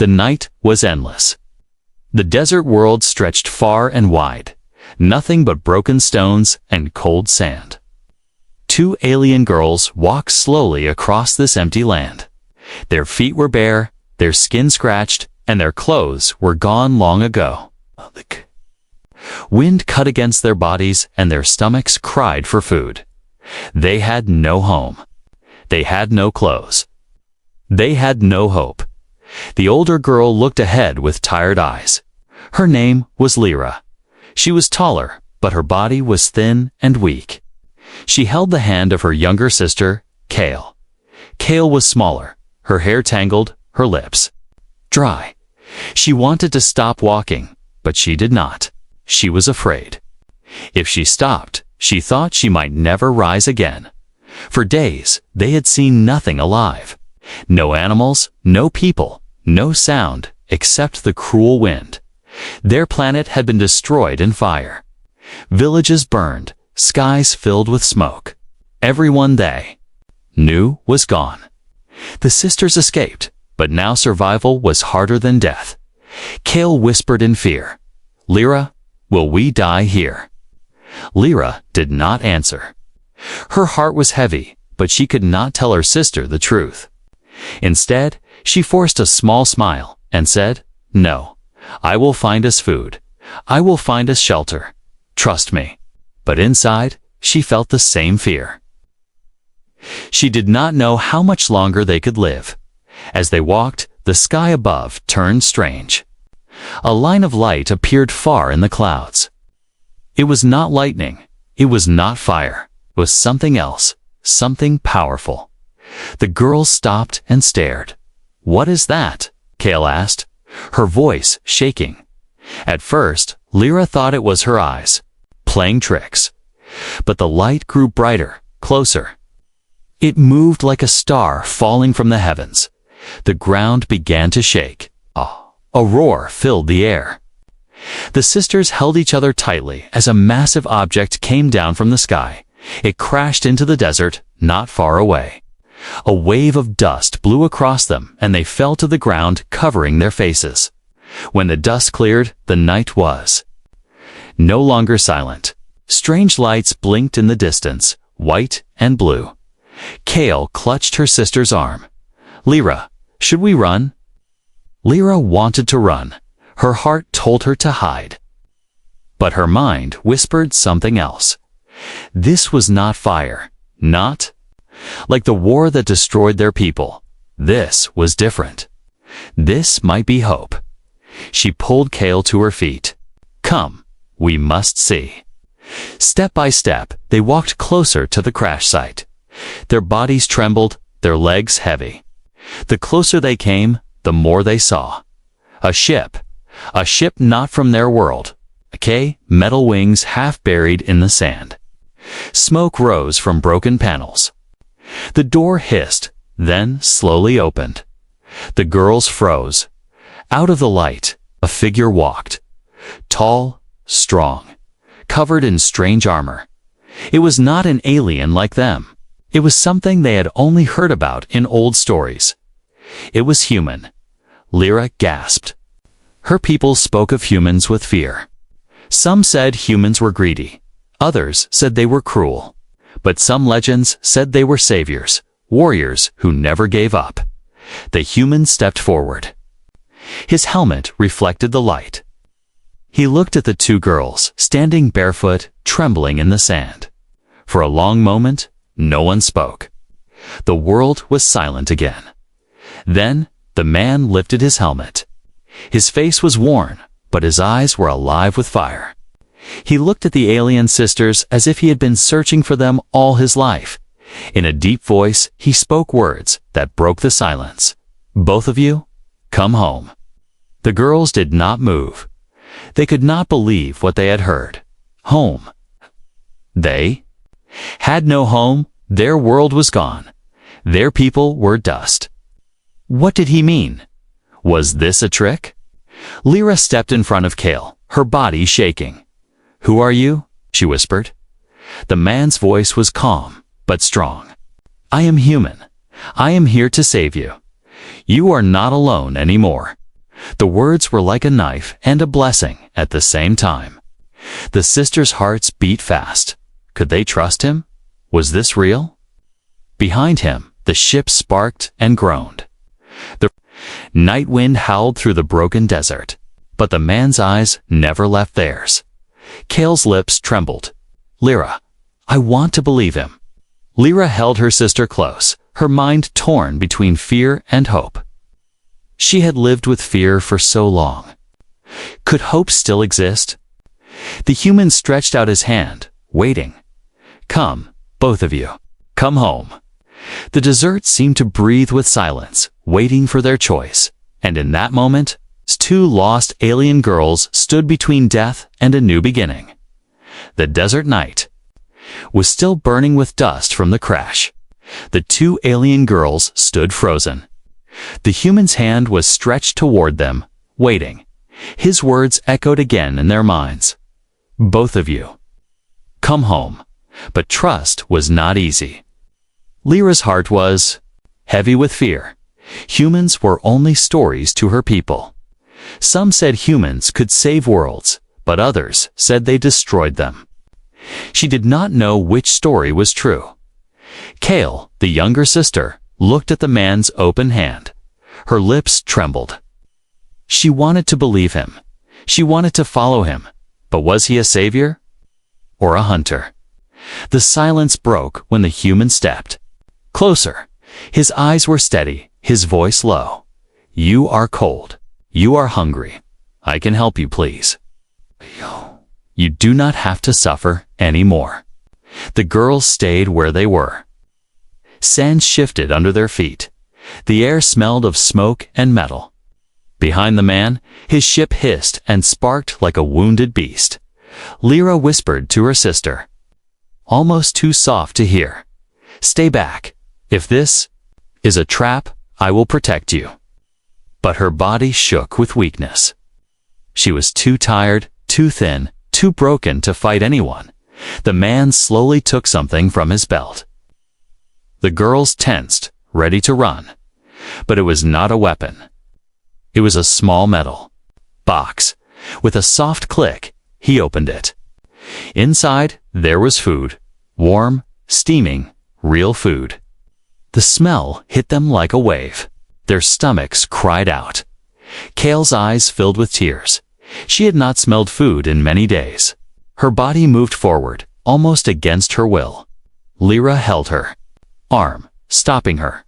The night was endless. The desert world stretched far and wide, nothing but broken stones and cold sand. Two alien girls walked slowly across this empty land. Their feet were bare, their skin scratched, and their clothes were gone long ago. Wind cut against their bodies and their stomachs cried for food. They had no home. They had no clothes. They had no hope. The older girl looked ahead with tired eyes. Her name was Lyra. She was taller, but her body was thin and weak. She held the hand of her younger sister, Kale. Kale was smaller, her hair tangled, her lips dry. She wanted to stop walking, but she did not. She was afraid. If she stopped, she thought she might never rise again. For days, they had seen nothing alive. No animals, no people, no sound, except the cruel wind. Their planet had been destroyed in fire. Villages burned, skies filled with smoke. Everyone they knew was gone. The sisters escaped, but now survival was harder than death. Kale whispered in fear, "Lyra, will we die here?" Lyra did not answer. Her heart was heavy, but she could not tell her sister the truth. Instead, she forced a small smile and said, "No, I will find us food. I will find us shelter. Trust me." But inside, she felt the same fear. She did not know how much longer they could live. As they walked, the sky above turned strange. A line of light appeared far in the clouds. It was not lightning. It was not fire. It was something else, something powerful. The girls stopped and stared. "What is that?" Kale asked, her voice shaking. At first, Lyra thought it was her eyes, playing tricks. But the light grew brighter, closer. It moved like a star falling from the heavens. The ground began to shake. A roar filled the air. The sisters held each other tightly as a massive object came down from the sky. It crashed into the desert, not far away. A wave of dust blew across them, and they fell to the ground, covering their faces. When the dust cleared, the night was no longer silent. Strange lights blinked in the distance, white and blue. Kale clutched her sister's arm. "Lyra, should we run?" Lyra wanted to run. Her heart told her to hide. But her mind whispered something else. This was not fire, not like the war that destroyed their people. This was different. This might be hope. She pulled Kale to her feet. "Come, we must see." Step by step, they walked closer to the crash site. Their bodies trembled, their legs heavy. The closer they came, the more they saw. A ship not from their world. Metal wings half buried in the sand. Smoke rose from broken panels. The door hissed, then slowly opened. The girls froze. Out of the light, a figure walked. Tall, strong, covered in strange armor. It was not an alien like them. It was something they had only heard about in old stories. It was human. Lyra gasped. Her people spoke of humans with fear. Some said humans were greedy. Others said they were cruel. But some legends said they were saviors, warriors who never gave up. The human stepped forward. His helmet reflected the light. He looked at the two girls, standing barefoot, trembling in the sand. For a long moment, no one spoke. The world was silent again. Then, the man lifted his helmet. His face was worn, but his eyes were alive with fire. He looked at the alien sisters as if he had been searching for them all his life. In a deep voice, he spoke words that broke the silence. "Both of you, come home." The girls did not move. They could not believe what they had heard. Home. They had no home. Their world was gone. Their people were dust. What did he mean? Was this a trick? Lyra stepped in front of Kale, her body shaking. "Who are you?" she whispered. The man's voice was calm, but strong. "I am human. I am here to save you. You are not alone anymore. The words were like a knife and a blessing at the same time. The sisters' hearts beat fast. Could they trust him? Was this real? Behind him, the ship sparked and groaned. The night wind howled through the broken desert, but the man's eyes never left theirs. Cale's lips trembled. Lyra, I want to believe him. Lyra held her sister close, her mind torn between fear and hope. She had lived with fear for so long. Could hope still exist? The human stretched out his hand, waiting. Come, both of you. Come home. The desert seemed to breathe with silence, waiting for their choice. And in that moment, two lost alien girls stood between death and a new beginning. The desert night was still burning with dust from the crash. The two alien girls stood frozen. The human's hand was stretched toward them, waiting. His words echoed again in their minds. Both of you. Come home. But trust was not easy. Lyra's heart was heavy with fear. Humans were only stories to her people. Some said humans could save worlds, but others said they destroyed them. She did not know which story was true. Cale, the younger sister, looked at the man's open hand. Her lips trembled. She wanted to believe him. She wanted to follow him. But was he a savior? Or a hunter? The silence broke when the human stepped closer. His eyes were steady, his voice low. You are cold. You are hungry. I can help you, please. You do not have to suffer anymore. The girls stayed where they were. Sand shifted under their feet. The air smelled of smoke and metal. Behind the man, his ship hissed and sparked like a wounded beast. Lyra whispered to her sister, almost too soft to hear, stay back. If this is a trap, I will protect you. But her body shook with weakness. She was too tired, too thin, too broken to fight anyone. The man slowly took something from his belt. The girls tensed, ready to run. But it was not a weapon. It was a small metal box. With a soft click, he opened it. Inside, there was food. Warm, steaming, real food. The smell hit them like a wave. Their stomachs cried out. Cale's eyes filled with tears. She had not smelled food in many days. Her body moved forward, almost against her will. Lyra held her arm, stopping her.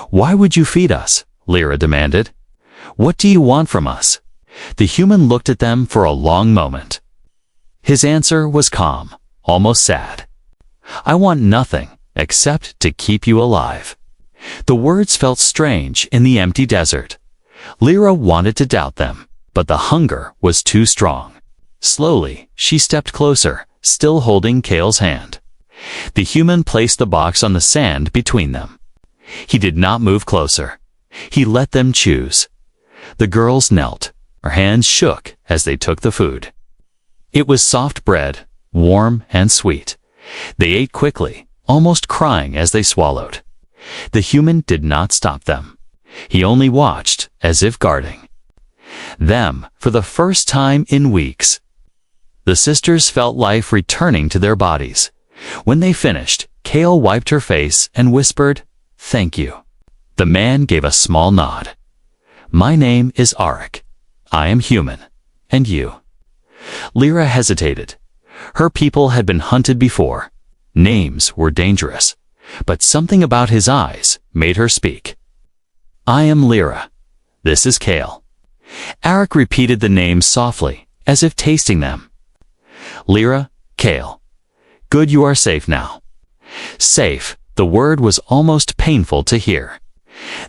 Why would you feed us? Lyra demanded. What do you want from us? The human looked at them for a long moment. His answer was calm, almost sad. I want nothing except to keep you alive. The words felt strange in the empty desert. Lyra wanted to doubt them, but the hunger was too strong. Slowly, she stepped closer, still holding Cale's hand. The human placed the box on the sand between them. He did not move closer. He let them choose. The girls knelt. Her hands shook as they took the food. It was soft bread, warm and sweet. They ate quickly, almost crying as they swallowed. The human did not stop them. He only watched, as if guarding them for the first time in weeks. The sisters felt life returning to their bodies. When they finished, Cale wiped her face and whispered, "Thank you." The man gave a small nod. "My name is Arik. I am human. And you?" Lyra hesitated. Her people had been hunted before. Names were dangerous. But something about his eyes made her speak. "I am Lyra. This is Cale." Arik repeated the names softly, as if tasting them. Lyra, Cale. Good, you are safe now. Safe, the word was almost painful to hear.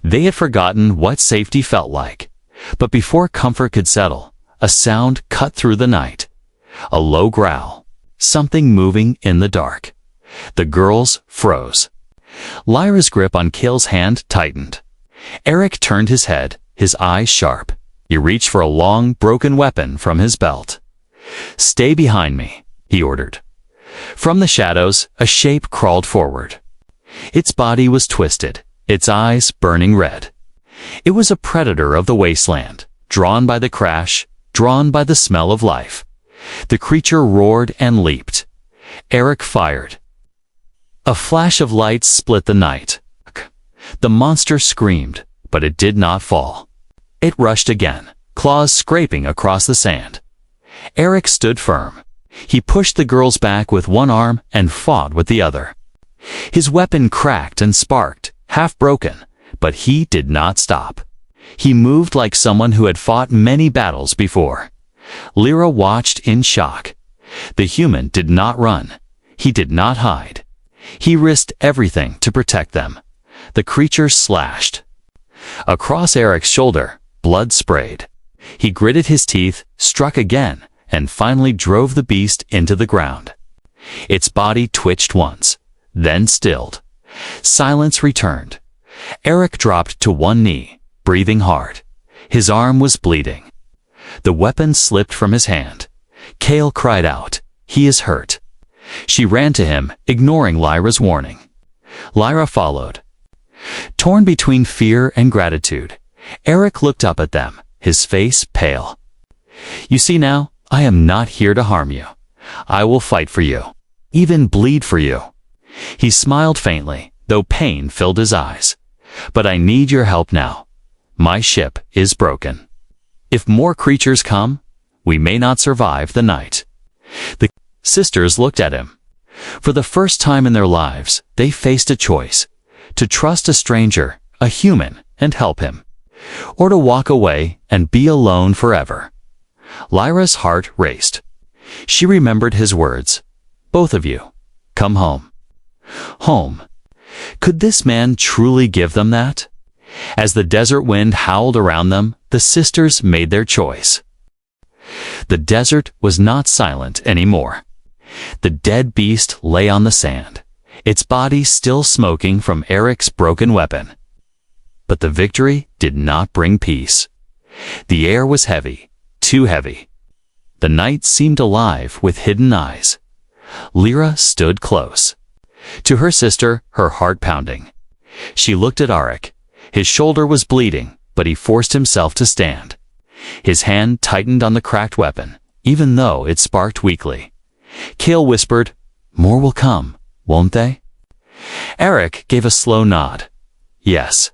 They had forgotten what safety felt like. But before comfort could settle, a sound cut through the night. A low growl. Something moving in the dark. The girls froze. Lyra's grip on Cale's hand tightened. Arik turned his head, his eyes sharp. He reached for a long, broken weapon from his belt. "Stay behind me," he ordered. From the shadows, a shape crawled forward. Its body was twisted, its eyes burning red. It was a predator of the wasteland, drawn by the crash, drawn by the smell of life. The creature roared and leaped. Eric fired. A flash of light split the night. The monster screamed, but it did not fall. It rushed again, claws scraping across the sand. Eric stood firm. He pushed the girls back with one arm and fought with the other. His weapon cracked and sparked, half broken, but he did not stop. He moved like someone who had fought many battles before. Lyra watched in shock. The human did not run. He did not hide. He risked everything to protect them. The creature slashed. Across Eric's shoulder, blood sprayed. He gritted his teeth, struck again, and finally drove the beast into the ground. Its body twitched once, then stilled. Silence returned. Eric dropped to one knee, breathing hard. His arm was bleeding. The weapon slipped from his hand. Kale cried out, "He is hurt." She ran to him, ignoring Lyra's warning. Lyra followed. Torn between fear and gratitude, Eric looked up at them, his face pale. "You see now, I am not here to harm you. I will fight for you, even bleed for you." He smiled faintly, though pain filled his eyes. "But I need your help now. My ship is broken. If more creatures come, we may not survive the night." The sisters looked at him. For the first time in their lives, they faced a choice: to trust a stranger, a human, and help him, or to walk away and be alone forever. Lyra's heart raced. She remembered his words, "Both of you, come home." Home. Could this man truly give them that? As the desert wind howled around them, the sisters made their choice. The desert was not silent anymore. The dead beast lay on the sand, its body still smoking from Eric's broken weapon. But the victory did not bring peace. The air was heavy, too heavy. The night seemed alive with hidden eyes. Lyra stood close. To her sister, her heart pounding. She looked at Arik. His shoulder was bleeding, but he forced himself to stand. His hand tightened on the cracked weapon, even though it sparked weakly. Kale whispered, "More will come, won't they?" Arik gave a slow nod. "Yes.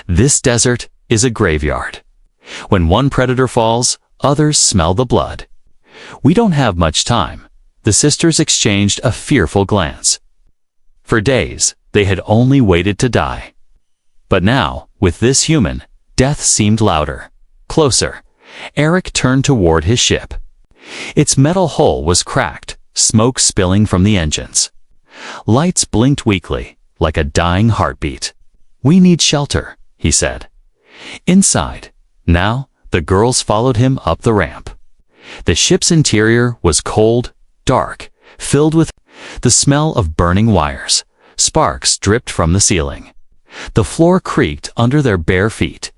This desert is a graveyard. When one predator falls, others smell the blood. We don't have much time." The sisters exchanged a fearful glance. For days, they had only waited to die. But now, with this human, death seemed louder, closer. Eric turned toward his ship. Its metal hull was cracked, smoke spilling from the engines. Lights blinked weakly, like a dying heartbeat. "We need shelter," he said. Inside, now, the girls followed him up the ramp. The ship's interior was cold, dark, filled with the smell of burning wires. Sparks dripped from the ceiling. The floor creaked under their bare feet.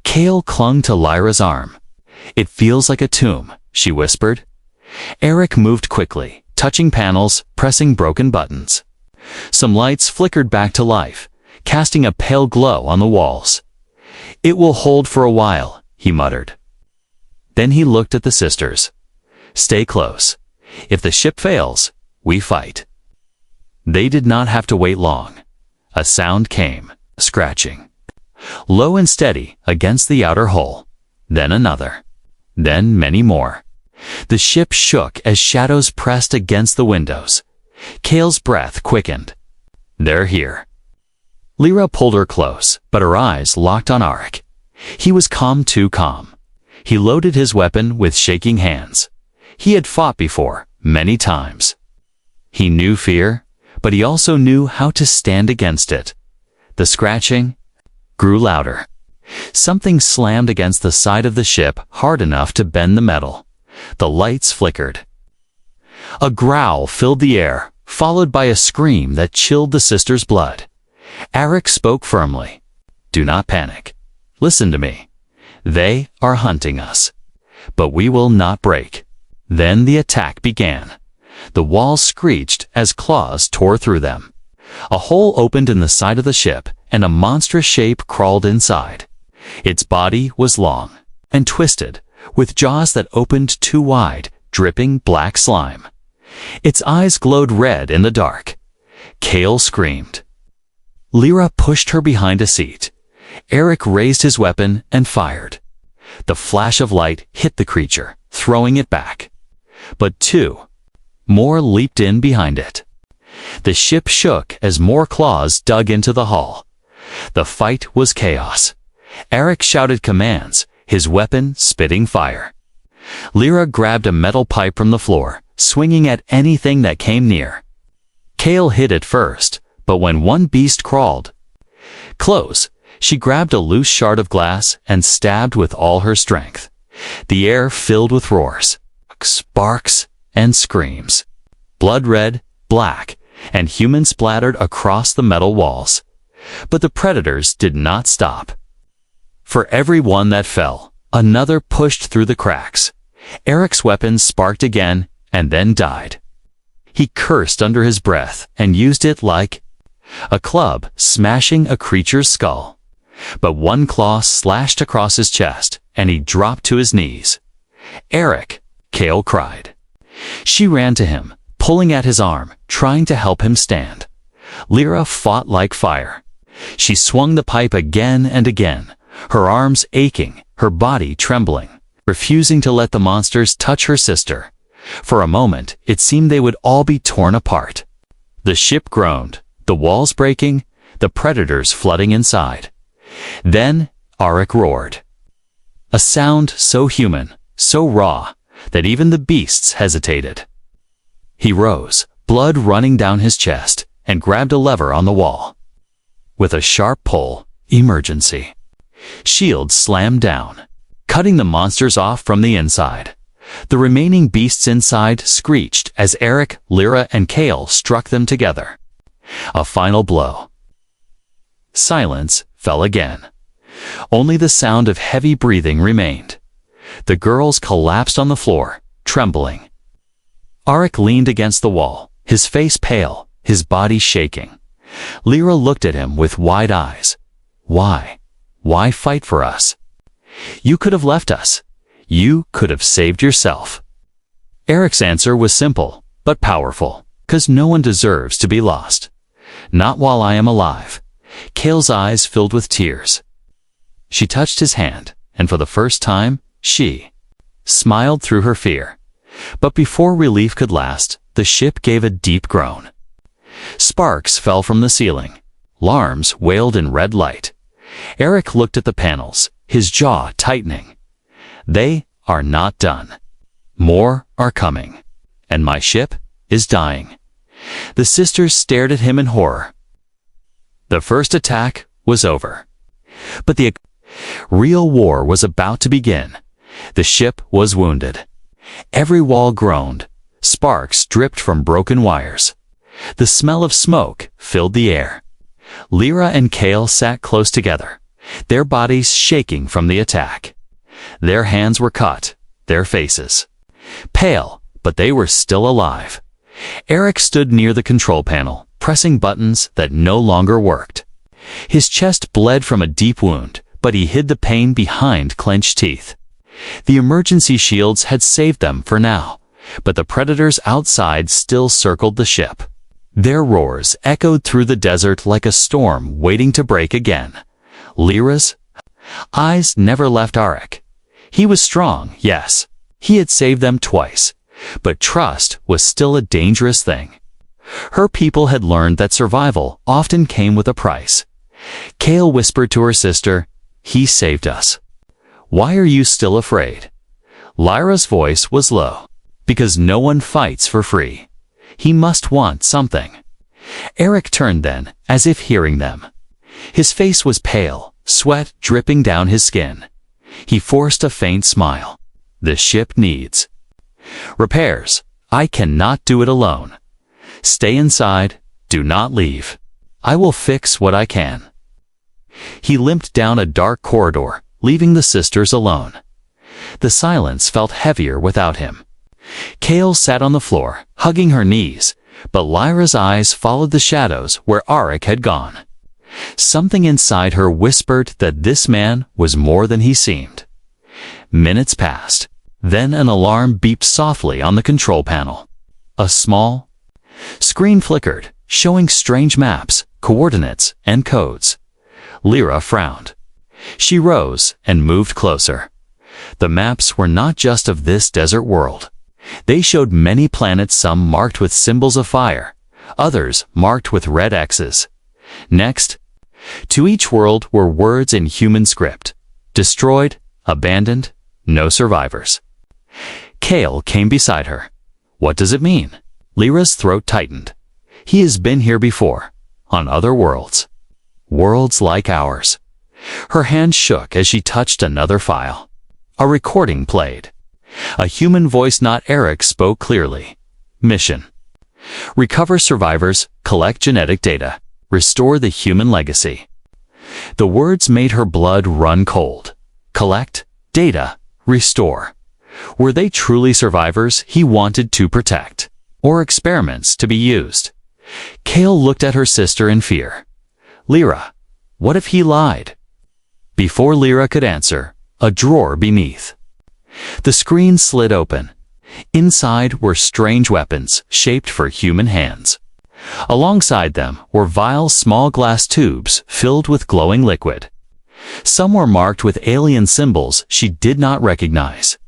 Kale clung to Lyra's arm. "It feels like a tomb," she whispered. Eric moved quickly, touching panels, pressing broken buttons. Some lights flickered back to life, casting a pale glow on the walls. "It will hold for a while," he muttered. Then he looked at the sisters. "Stay close. If the ship fails, we fight." They did not have to wait long. A sound came, scratching. Low and steady against the outer hull. Then another. Then many more. The ship shook as shadows pressed against the windows. Kale's breath quickened. "They're here." Lyra pulled her close, but her eyes locked on Arik. He was calm, too calm. He loaded his weapon with shaking hands. He had fought before, many times. He knew fear, but he also knew how to stand against it. The scratching grew louder. Something slammed against the side of the ship hard enough to bend the metal. The lights flickered. A growl filled the air, followed by a scream that chilled the sisters' blood. Arik spoke firmly. "Do not panic. Listen to me. They are hunting us. But we will not break." Then the attack began. The walls screeched as claws tore through them. A hole opened in the side of the ship, and a monstrous shape crawled inside. Its body was long, and twisted, with jaws that opened too wide, dripping black slime. Its eyes glowed red in the dark. Kale screamed. Lyra pushed her behind a seat. Eric raised his weapon and fired. The flash of light hit the creature, throwing it back. But two more leaped in behind it. The ship shook as more claws dug into the hull. The fight was chaos. Eric shouted commands, his weapon spitting fire. Lyra grabbed a metal pipe from the floor, swinging at anything that came near. Kale hit it first, but when one beast crawled close, she grabbed a loose shard of glass and stabbed with all her strength. The air filled with roars, sparks, and screams. Blood red, black, and human splattered across the metal walls. But the predators did not stop. For every one that fell, another pushed through the cracks. Eric's weapon sparked again and then died. He cursed under his breath and used it like a club, smashing a creature's skull. But one claw slashed across his chest, and he dropped to his knees. "Eric!" Kale cried. She ran to him, pulling at his arm, trying to help him stand. Lyra fought like fire. She swung the pipe again and again, her arms aching, her body trembling, refusing to let the monsters touch her sister. For a moment, it seemed they would all be torn apart. The ship groaned, the walls breaking, the predators flooding inside. Then, Arik roared. A sound so human, so raw, that even the beasts hesitated. He rose, blood running down his chest, and grabbed a lever on the wall. With a sharp pull, emergency. Shields slammed down, cutting the monsters off from the inside. The remaining beasts inside screeched as Eric, Lyra, and Kale struck them together. A final blow. Silence fell again. Only the sound of heavy breathing remained. The girls collapsed on the floor, trembling. Arik leaned against the wall, his face pale, his body shaking. Lyra looked at him with wide eyes. Why? Why fight for us? You could have left us. You could have saved yourself. Eric's answer was simple, but powerful, 'cause no one deserves to be lost. Not while I am alive. Kale's eyes filled with tears. She touched his hand, and for the first time, she smiled through her fear. But before relief could last, the ship gave a deep groan. Sparks fell from the ceiling. Alarms wailed in red light. Eric looked at the panels, his jaw tightening. They are not done. More are coming. And my ship is dying. The sisters stared at him in horror. The first attack was over. But the real war was about to begin. The ship was wounded. Every wall groaned. Sparks dripped from broken wires. The smell of smoke filled the air. Lyra and Kale sat close together, their bodies shaking from the attack. Their hands were cut, their faces pale, but they were still alive. Eric stood near the control panel, pressing buttons that no longer worked. His chest bled from a deep wound, but he hid the pain behind clenched teeth. The emergency shields had saved them for now, but the predators outside still circled the ship. Their roars echoed through the desert like a storm waiting to break again. Lyra's eyes never left Arik. He was strong, yes. He had saved them twice. But trust was still a dangerous thing. Her people had learned that survival often came with a price. Kale whispered to her sister, "He saved us. Why are you still afraid?" Lyra's voice was low. "Because no one fights for free. He must want something." Eric turned then, as if hearing them. His face was pale, sweat dripping down his skin. He forced a faint smile. "The ship needs repairs. I cannot do it alone. Stay inside. Do not leave. I will fix what I can." He limped down a dark corridor, leaving the sisters alone. The silence felt heavier without him. Kale sat on the floor, hugging her knees, but Lyra's eyes followed the shadows where Arik had gone. Something inside her whispered that this man was more than he seemed. Minutes passed. Then an alarm beeped softly on the control panel. A small screen flickered, showing strange maps, coordinates, and codes. Lyra frowned. She rose and moved closer. The maps were not just of this desert world. They showed many planets, some marked with symbols of fire, others marked with red X's. Next to each world were words in human script: destroyed, abandoned, no survivors. Kale came beside her. What does it mean? Lyra's throat tightened. He has been here before, on other worlds. Worlds like ours. Her hand shook as she touched another file. A recording played. A human voice, not Eric, spoke clearly. Mission: recover survivors, collect genetic data, restore the human legacy. The words made her blood run cold. Collect data, restore. Were they truly survivors he wanted to protect, or experiments to be used? Kale looked at her sister in fear. Lyra, what if he lied? Before Lyra could answer, a drawer beneath the screen slid open. Inside were strange weapons shaped for human hands. Alongside them were vials, small glass tubes filled with glowing liquid. Some were marked with alien symbols she did not recognize.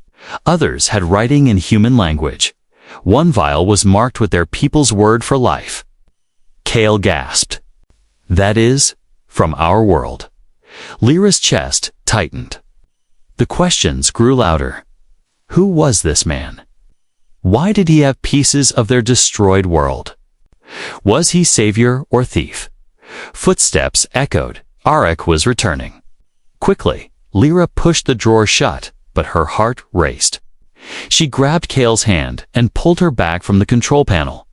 Others had writing in human language. One vial was marked with their people's word for life. Kale gasped. That is, from our world. Lyra's chest tightened. The questions grew louder. Who was this man? Why did he have pieces of their destroyed world? Was he savior or thief? Footsteps echoed. Arik was returning. Quickly, Lyra pushed the drawer shut, but her heart raced. She grabbed Kale's hand and pulled her back from the control panel.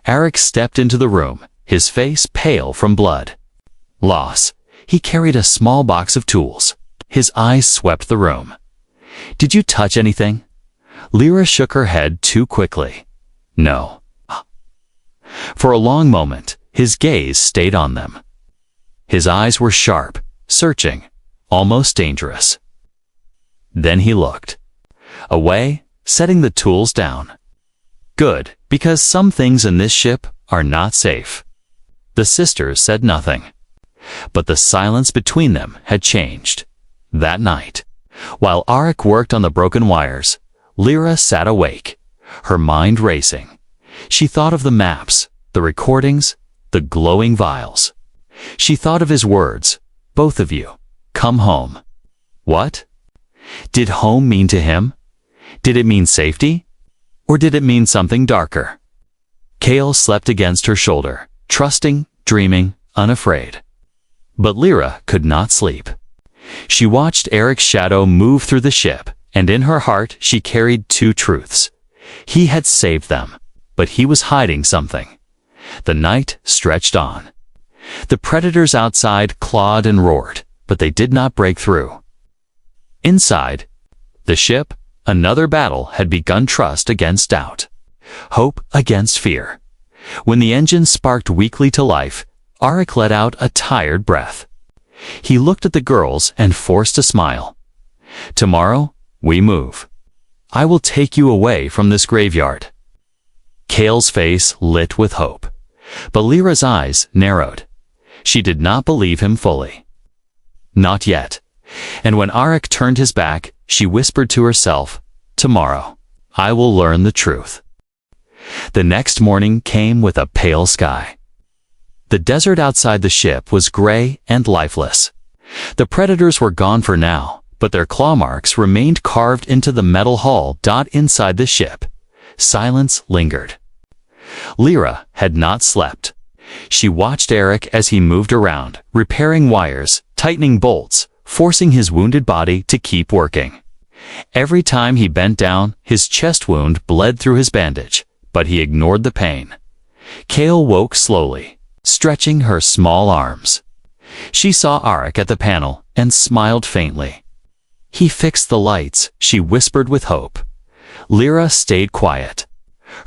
Arik stepped into the room, his face pale from blood loss. He carried a small box of tools. His eyes swept the room. Did you touch anything? Lyra shook her head too quickly. No. For a long moment, his gaze stayed on them. His eyes were sharp, searching, almost dangerous. Then he looked away, setting the tools down. Good, because some things in this ship are not safe. The sisters said nothing. But the silence between them had changed. That night, while Arik worked on the broken wires, Lyra sat awake, her mind racing. She thought of the maps, the recordings, the glowing vials. She thought of his words, both of you, come home. What? Did home mean to him? Did it mean safety? Or did it mean something darker? Kale slept against her shoulder, trusting, dreaming, unafraid. But Lyra could not sleep. She watched Eric's shadow move through the ship, and in her heart she carried two truths. He had saved them, but he was hiding something. The night stretched on. The predators outside clawed and roared, but they did not break through. Inside the ship, another battle had begun: trust against doubt, hope against fear. When the engine sparked weakly to life, Arik let out a tired breath. He looked at the girls and forced a smile. Tomorrow, we move. I will take you away from this graveyard. Kale's face lit with hope, but Lyra's eyes narrowed. She did not believe him fully. Not yet. And when Arik turned his back, she whispered to herself, tomorrow, I will learn the truth. The next morning came with a pale sky. The desert outside the ship was gray and lifeless. The predators were gone for now, but their claw marks remained carved into the metal hull. Inside the ship, silence lingered. Lyra had not slept. She watched Arik as he moved around, repairing wires, tightening bolts, forcing his wounded body to keep working. Every time he bent down, his chest wound bled through his bandage, but he ignored the pain. Kale woke slowly, stretching her small arms. She saw Arik at the panel and smiled faintly. He fixed the lights, she whispered with hope. Lyra stayed quiet.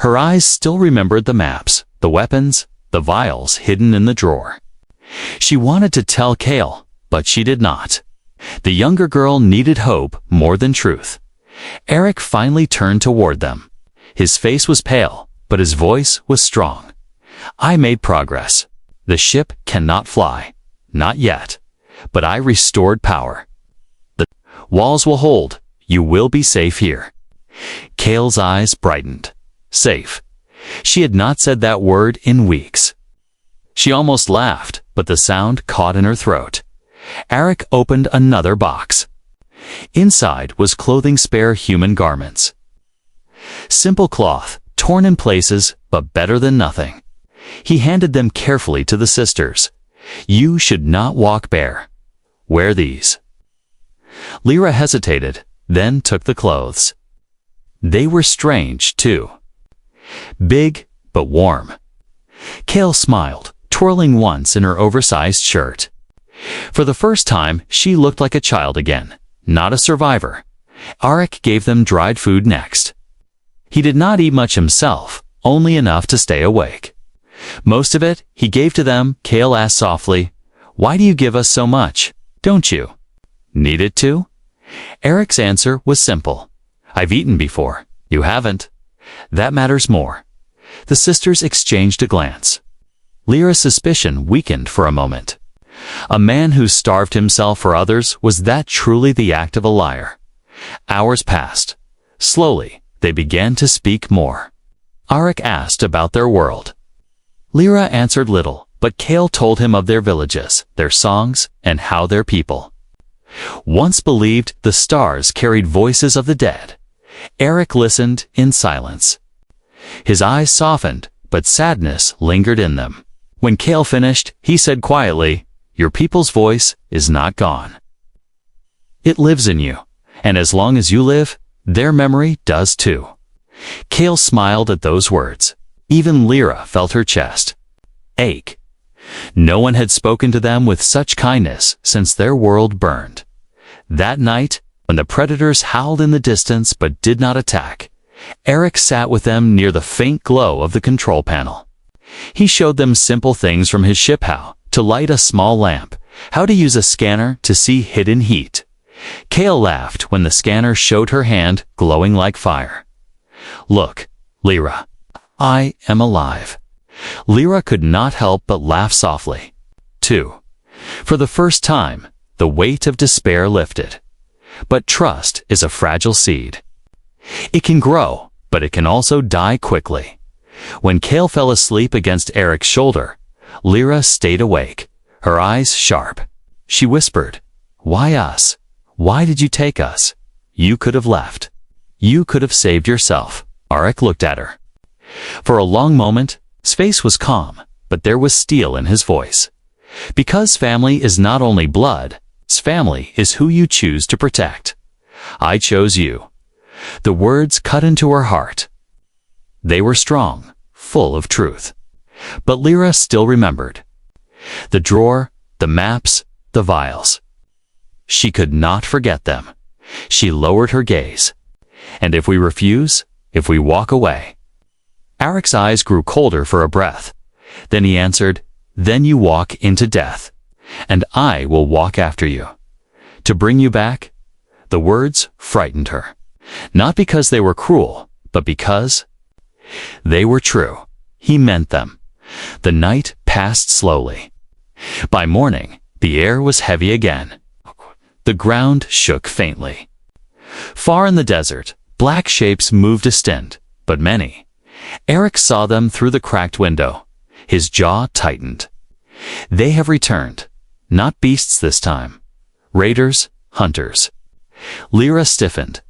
Her eyes still remembered the maps, the weapons, the vials hidden in the drawer. She wanted to tell Kale, but she did not. The younger girl needed hope more than truth. Eric finally turned toward them. His face was pale, but his voice was strong. I made progress. The ship cannot fly. Not yet. But I restored power. The walls will hold. You will be safe here. Kale's eyes brightened. Safe. She had not said that word in weeks. She almost laughed, but the sound caught in her throat. Eric opened another box. Inside was clothing spare human garments. Simple cloth, torn in places, but better than nothing. He handed them carefully to the sisters. You should not walk bare. Wear these. Lyra hesitated, then took the clothes. They were strange, too. Big, but warm. Kale smiled, twirling once in her oversized shirt. For the first time, she looked like a child again, not a survivor. Arik gave them dried food next. He did not eat much himself, only enough to stay awake. Most of it he gave to them. Kale asked softly, "Why do you give us so much? Don't you need it too?" Eric's answer was simple. "I've eaten before. You haven't. That matters more." The sisters exchanged a glance. Lyra's suspicion weakened for a moment. A man who starved himself for others, was that truly the act of a liar? Hours passed. Slowly, they began to speak more. Arik asked about their world. Lyra answered little, but Kale told him of their villages, their songs, and how their people once believed the stars carried voices of the dead. Eric listened in silence. His eyes softened, but sadness lingered in them. When Kale finished, he said quietly, "Your people's voice is not gone. It lives in you, and as long as you live, their memory does too." Kale smiled at those words. Even Lyra felt her chest ache. No one had spoken to them with such kindness since their world burned. That night, when the predators howled in the distance but did not attack, Eric sat with them near the faint glow of the control panel. He showed them simple things from his ship: how to light a small lamp, how to use a scanner to see hidden heat. Kale laughed when the scanner showed her hand glowing like fire. "Look, Lyra, I am alive." Lyra could not help but laugh softly, too. For the first time, the weight of despair lifted. But trust is a fragile seed. It can grow, but it can also die quickly. When Kale fell asleep against Eric's shoulder, Lyra stayed awake, her eyes sharp. She whispered, "Why us? Why did you take us? You could have left. You could have saved yourself." Arik looked at her. For a long moment, his face was calm, but there was steel in his voice. Because family is not only blood, family is who you choose to protect. I chose you. The words cut into her heart. They were strong, full of truth. But Lyra still remembered. The drawer, the maps, the vials. She could not forget them. She lowered her gaze. "And if we refuse, if we walk away?" Arik's eyes grew colder for a breath. Then he answered, "Then you walk into death, and I will walk after you. To bring you back." The words frightened her. Not because they were cruel, but because they were true. He meant them. The night passed slowly. By morning, the air was heavy again. The ground shook faintly. Far in the desert, black shapes moved distant, but many. Eric saw them through the cracked window. His jaw tightened. They have returned. Not beasts this time. Raiders, hunters. Lyra stiffened.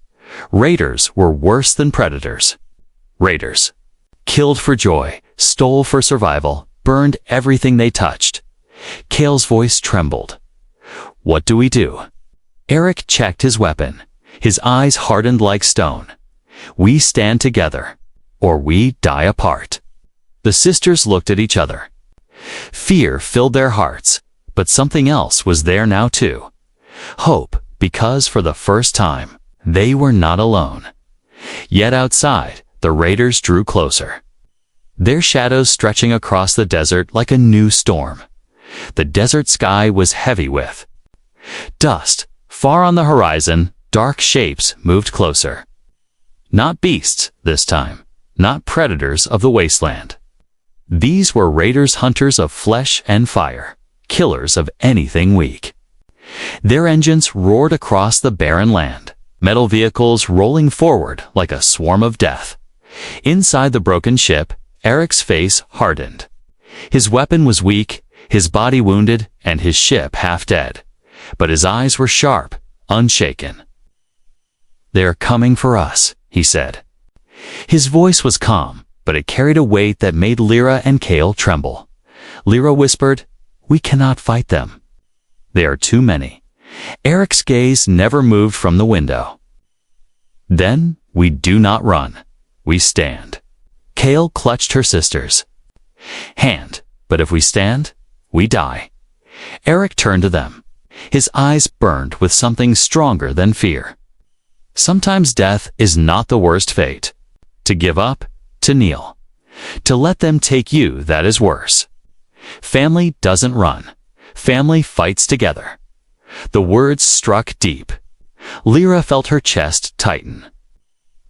Raiders were worse than predators. Raiders killed for joy, stole for survival, burned everything they touched. Kale's voice trembled. "What do we do?" Eric checked his weapon. His eyes hardened like stone. "We stand together, or we die apart." The sisters looked at each other. Fear filled their hearts, but something else was there now too. Hope, because for the first time, they were not alone. Yet outside, the raiders drew closer. Their shadows stretching across the desert like a new storm. The desert sky was heavy with dust, Far on the horizon, dark shapes moved closer. Not beasts this time, not predators of the wasteland. These were raiders, hunters of flesh and fire, killers of anything weak. Their engines roared across the barren land, metal vehicles rolling forward like a swarm of death. Inside the broken ship, Eric's face hardened. His weapon was weak, his body wounded, and his ship half dead. But his eyes were sharp, unshaken. "They are coming for us," he said. His voice was calm, but it carried a weight that made Lyra and Cale tremble. Lyra whispered, "We cannot fight them. They are too many." Eric's gaze never moved from the window. "Then we do not run. We stand." Cale clutched her sister's hand. "But if we stand, we die." Eric turned to them. His eyes burned with something stronger than fear. Sometimes death is not the worst fate. To give up, to kneel. To let them take you, that is worse. Family doesn't run. Family fights together. The words struck deep. Lyra felt her chest tighten.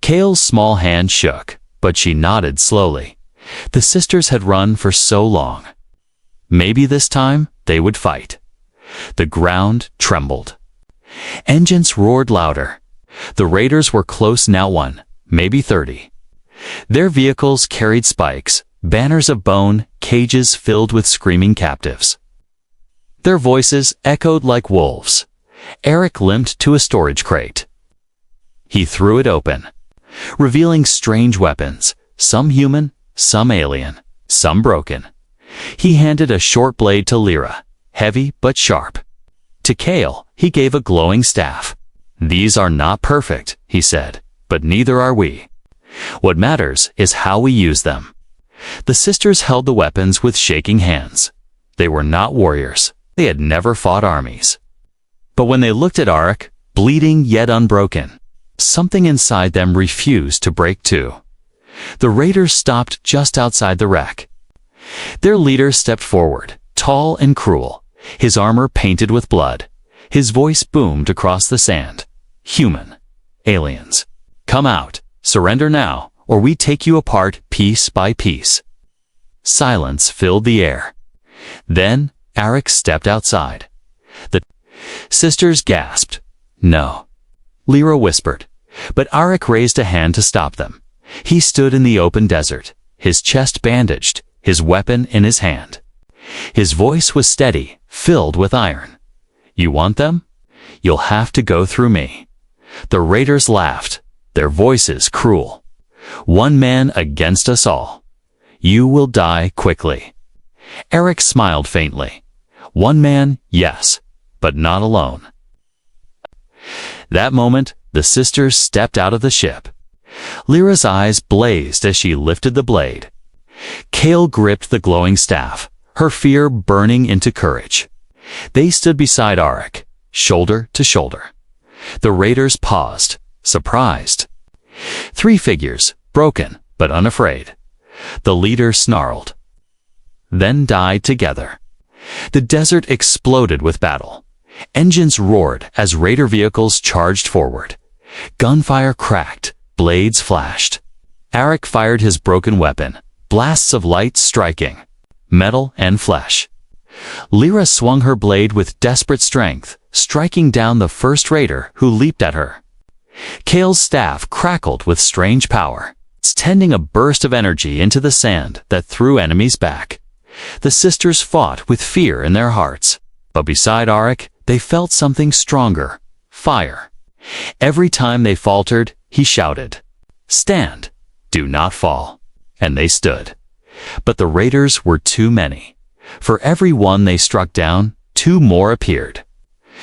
Cale's small hand shook, but she nodded slowly. The sisters had run for so long. Maybe this time they would fight. The ground trembled. Engines roared louder. The raiders were close now, 1, maybe 30. Their vehicles carried spikes, banners of bone, cages filled with screaming captives. Their voices echoed like wolves. Eric limped to a storage crate. He threw it open, revealing strange weapons, some human, some alien, some broken. He handed a short blade to Lyra, heavy but sharp. To Cale, he gave a glowing staff. "These are not perfect," he said, "but neither are we. What matters is how we use them." The sisters held the weapons with shaking hands. They were not warriors. They had never fought armies. But when they looked at Arik, bleeding yet unbroken, something inside them refused to break too. The raiders stopped just outside the wreck. Their leader stepped forward, tall and cruel, his armor painted with blood. His voice boomed across the sand. "Human. Aliens. Come out. Surrender now, or we take you apart piece by piece." Silence filled the air. Then Arik stepped outside. The sisters gasped. "No." Lyra whispered, but Arik raised a hand to stop them. He stood in the open desert, his chest bandaged, his weapon in his hand. His voice was steady, filled with iron. "You want them? You'll have to go through me." The raiders laughed, their voices cruel. "One man against us all. You will die quickly." Eric smiled faintly. "One man, yes, but not alone." That moment, the sisters stepped out of the ship. Lyra's eyes blazed as she lifted the blade. Cale gripped the glowing staff, her fear burning into courage. They stood beside Arik, shoulder to shoulder. The raiders paused, surprised. 3 figures, broken but unafraid. The leader snarled, then died together. The desert exploded with battle. Engines roared as raider vehicles charged forward. Gunfire cracked, blades flashed. Arik fired his broken weapon, blasts of light striking metal and flesh. Lyra swung her blade with desperate strength, striking down the first raider who leaped at her. Cale's staff crackled with strange power, sending a burst of energy into the sand that threw enemies back. The sisters fought with fear in their hearts, but beside Arik, they felt something stronger, fire. Every time they faltered, he shouted, "Stand, do not fall." And they stood. But the raiders were too many. For every one they struck down, 2 more appeared.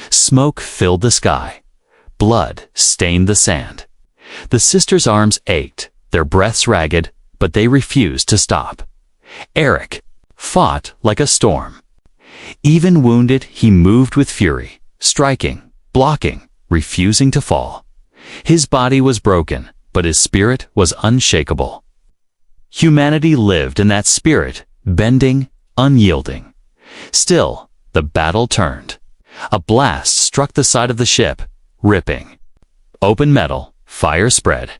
Smoke filled the sky. Blood stained the sand. The sisters' arms ached, their breaths ragged, but they refused to stop. Arik fought like a storm. Even wounded, he moved with fury, striking, blocking, refusing to fall. His body was broken, but his spirit was unshakable. Humanity lived in that spirit, bending, unyielding. Still, the battle turned. A blast struck the side of the ship, ripping. Open metal, fire spread.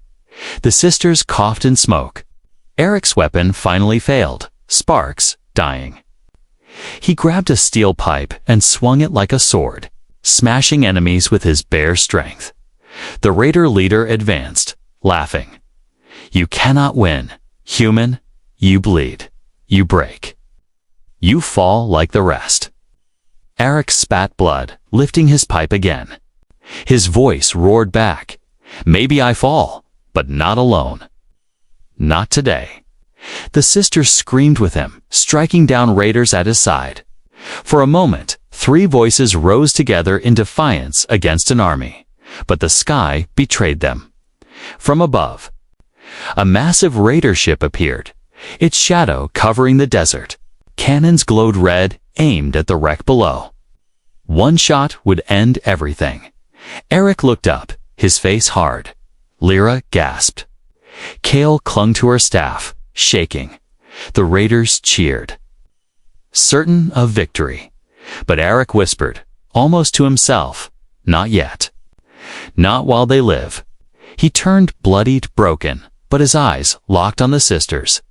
The sisters coughed in smoke. Eric's weapon finally failed, sparks dying. He grabbed a steel pipe and swung it like a sword, smashing enemies with his bare strength. The raider leader advanced, laughing. You cannot win, human. You bleed. You break. You fall like the rest. Eric spat blood, lifting his pipe again. His voice roared back. Maybe I fall, but not alone. Not today. The sisters screamed with him, striking down raiders at his side. For a moment, 3 voices rose together in defiance against an army, but the sky betrayed them. From above, a massive raider ship appeared, its shadow covering the desert. Cannons glowed red, aimed at the wreck below. One shot would end everything. Eric looked up, his face hard. Lyra gasped. Kale clung to her staff, shaking. The raiders cheered, certain of victory. But Eric whispered, almost to himself, not yet. Not while they live. He turned bloodied, broken, but his eyes locked on the sisters.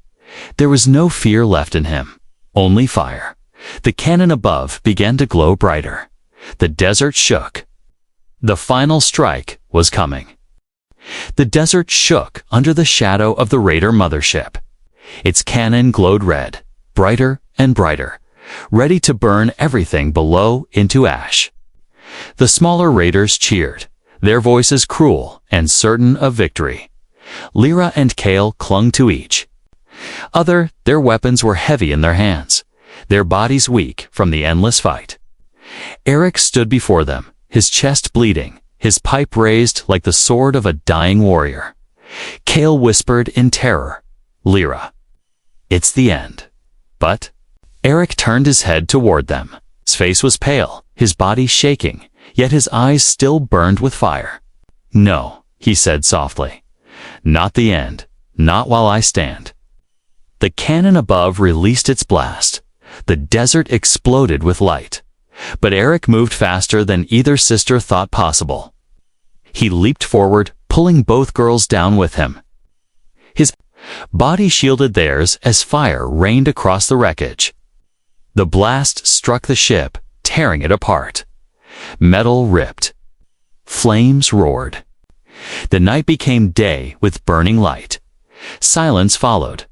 There was no fear left in him, only fire. The cannon above began to glow brighter. The desert shook. The final strike was coming. The desert shook under the shadow of the raider mothership. Its cannon glowed red, brighter and brighter, ready to burn everything below into ash. The smaller raiders cheered, their voices cruel and certain of victory. Lyra and Kale clung to each other, their weapons were heavy in their hands, their bodies weak from the endless fight. Eric stood before them, his chest bleeding, his pipe raised like the sword of a dying warrior. Kale whispered in terror, Lyra, it's the end. But Eric turned his head toward them. His face was pale, his body shaking, yet his eyes still burned with fire. No, he said softly. Not the end, not while I stand. The cannon above released its blast. The desert exploded with light. But Eric moved faster than either sister thought possible. He leaped forward, pulling both girls down with him. His body shielded theirs as fire rained across the wreckage. The blast struck the ship, tearing it apart. Metal ripped. Flames roared. The night became day with burning light. Silence followed.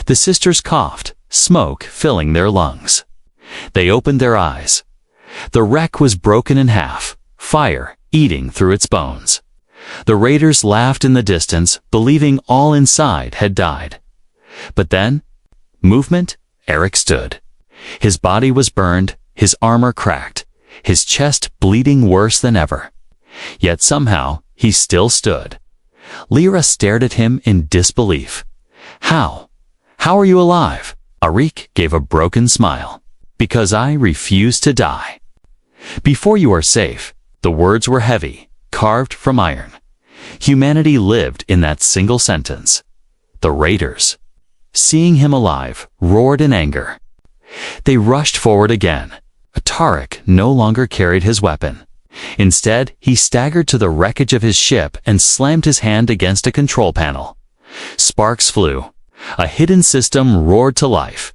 The sisters coughed, smoke filling their lungs. They opened their eyes. The wreck was broken in half, fire eating through its bones. The raiders laughed in the distance, believing all inside had died. But then, movement, Eric stood. His body was burned, his armor cracked, his chest bleeding worse than ever. Yet somehow, he still stood. Lyra stared at him in disbelief. How? How are you alive? Arik gave a broken smile. Because I refuse to die. Before you are safe, the words were heavy, carved from iron. Humanity lived in that single sentence. The raiders, seeing him alive, roared in anger. They rushed forward again. Tarek no longer carried his weapon. Instead, he staggered to the wreckage of his ship and slammed his hand against a control panel. Sparks flew. A hidden system roared to life.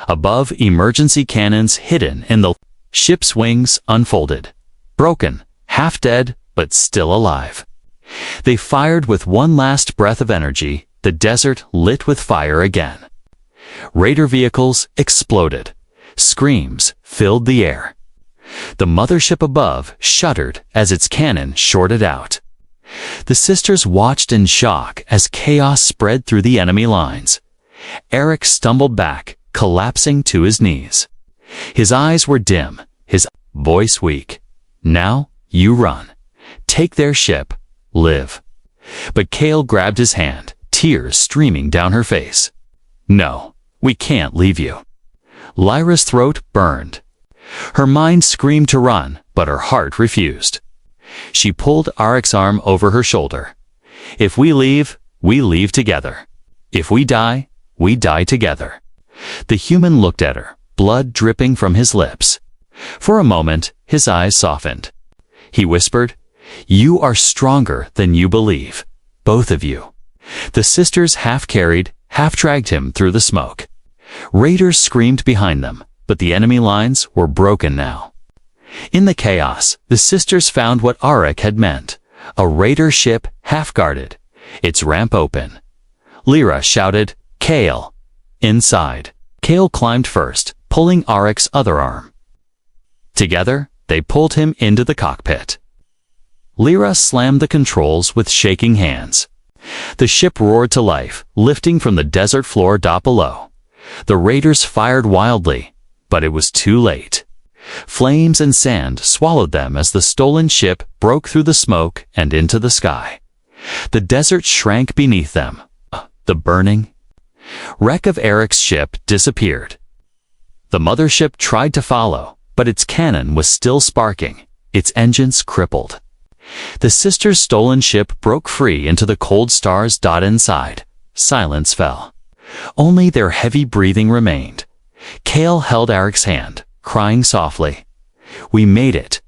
Above, emergency cannons hidden in the ship's wings unfolded. Broken, half dead, but still alive. They fired with one last breath of energy, the desert lit with fire again. Raider vehicles exploded. Screams filled the air. The mothership above shuddered as its cannon shorted out. The sisters watched in shock as chaos spread through the enemy lines. Eric stumbled back, collapsing to his knees. His eyes were dim, his voice weak. Now, you run. Take their ship. Live. But Kale grabbed his hand, tears streaming down her face. No, we can't leave you. Lyra's throat burned. Her mind screamed to run, but her heart refused. She pulled Arik's arm over her shoulder. If we leave together. If we die together. The human looked at her, blood dripping from his lips. For a moment, his eyes softened. He whispered, "You are stronger than you believe, both of you." The sisters half carried, half dragged him through the smoke. Raiders screamed behind them, but the enemy lines were broken now. In the chaos, the sisters found what Arik had meant, a raider ship half-guarded, its ramp open. Lyra shouted, "Kale!" Inside, Kale climbed first, pulling Arik's other arm. Together, they pulled him into the cockpit. Lyra slammed the controls with shaking hands. The ship roared to life, lifting from the desert floor below. The raiders fired wildly, but it was too late. Flames and sand swallowed them as the stolen ship broke through the smoke and into the sky. The desert shrank beneath them. The burning wreck of Arik's ship disappeared. The mothership tried to follow, but its cannon was still sparking, its engines crippled. The sisters' stolen ship broke free into the cold stars. Inside, silence fell. Only their heavy breathing remained. Kale held Arik's hand, crying softly, "We made it.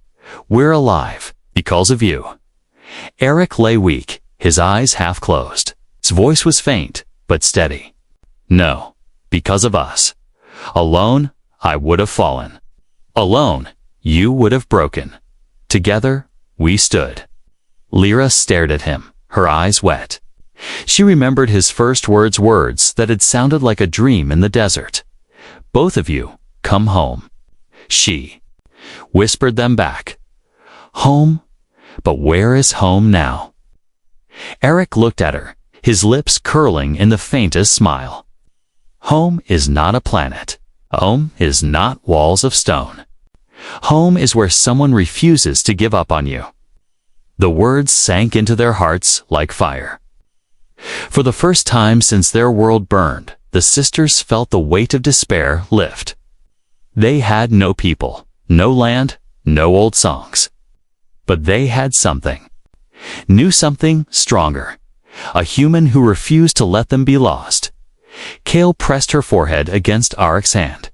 We're alive, because of you." Arik lay weak, his eyes half closed. His voice was faint, but steady. "No, because of us. Alone, I would have fallen. Alone, you would have broken. Together, we stood." Lyra stared at him, her eyes wet. She remembered his first words that had sounded like a dream in the desert. "Both of you, come home." She whispered them back. "Home? But where is home now?" Arik looked at her, his lips curling in the faintest smile. "Home is not a planet. Home is not walls of stone. Home is where someone refuses to give up on you." The words sank into their hearts like fire. For the first time since their world burned, the sisters felt the weight of despair lift. They had no people, no land, no old songs. But they had something. Knew something stronger. A human who refused to let them be lost. Kale pressed her forehead against Arik's hand.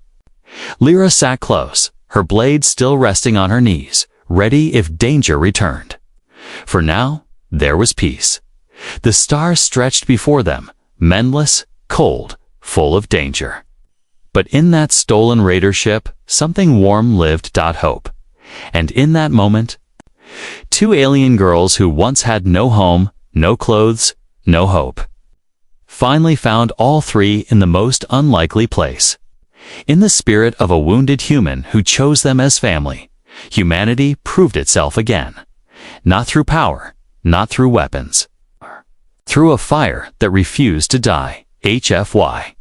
Lyra sat close, her blade still resting on her knees, ready if danger returned. For now, there was peace. The stars stretched before them, mendless, cold, full of danger. But in that stolen raider ship, something warm lived. Hope. And in that moment, two alien girls who once had no home, no clothes, no hope, finally found all three in the most unlikely place. In the spirit of a wounded human who chose them as family, humanity proved itself again. Not through power, not through weapons. Through a fire that refused to die. HFY.